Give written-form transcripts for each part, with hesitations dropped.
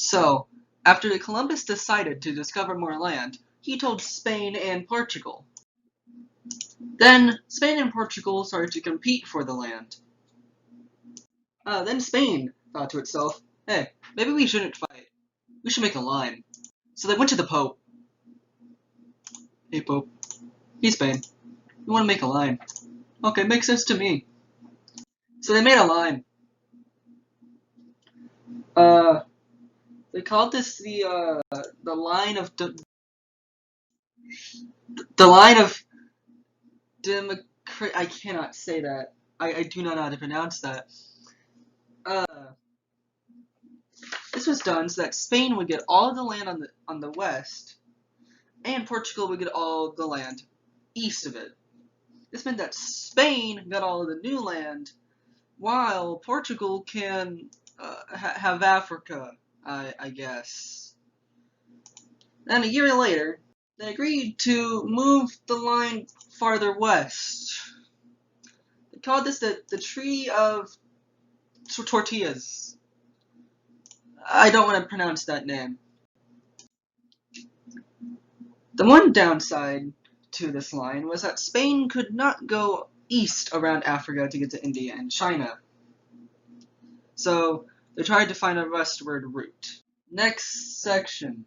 So, after Columbus decided to discover more land, he told Spain and Portugal. Then, Spain and Portugal started to compete for the land. Then Spain thought to itself, hey, maybe we shouldn't fight. We should make a line. So they went to the Pope. Hey, Pope. He's Spain. We want to make a line. Okay, makes sense to me. So they made a line. They called this the line of the line of I cannot say that. I do not know how to pronounce that. This was done so that Spain would get all of the land on the west, and Portugal would get all of the land east of it. This meant that Spain got all of the new land, while Portugal can have Africa, I guess. Then a year later, they agreed to move the line farther west. They called this the Treaty of Tordesillas. I don't want to pronounce that name. The one downside to this line was that Spain could not go east around Africa to get to India and China. So they tried to find a westward route. Next section.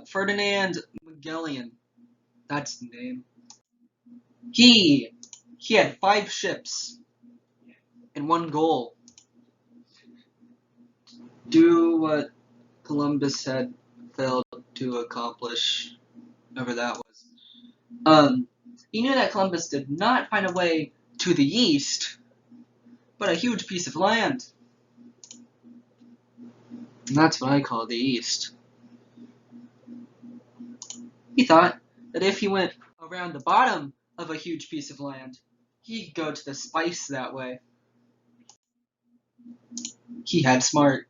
Ferdinand Magellan. That's the name. He had 5 ships and one goal. Do what Columbus had failed to accomplish, whatever that was. He knew that Columbus did not find a way to the east, but a huge piece of land. And that's what I call the east. He thought that if he went around the bottom of a huge piece of land, he could go to the spice that way. He had smart.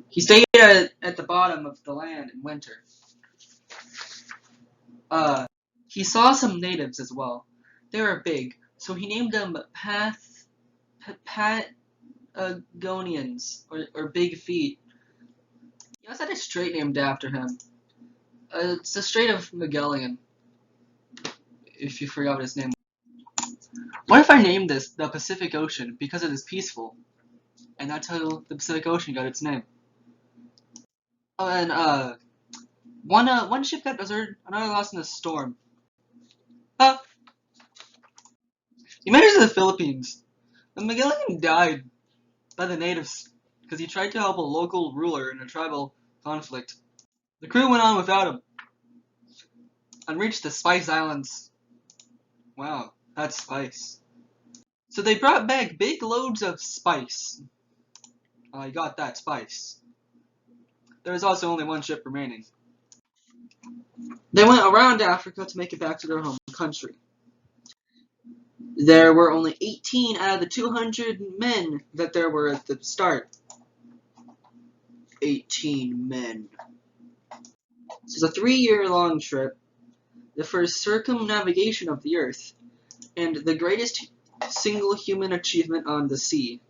He stayed at the bottom of the land in winter. He saw some natives as well. They were big, so he named them Patagonians, or Big Feet. He also had a strait named after him. It's the Strait of Magellan, if you forgot what his name was. What if I named this the Pacific Ocean because it is peaceful? And that's how the Pacific Ocean got its name. Oh, and one ship got deserted, another lost in a storm. He made it to the Philippines. The Magellan died by the natives because he tried to help a local ruler in a tribal conflict. The crew went on without him and reached the Spice Islands. Wow, that's spice. So they brought back big loads of spice. I got that spice. There was also only one ship remaining. They went around Africa to make it back to their home country. There were only 18 out of the 200 men that there were at the start. 18 men. This is a 3-year-long trip, the first circumnavigation of the Earth, and the greatest single human achievement on the sea.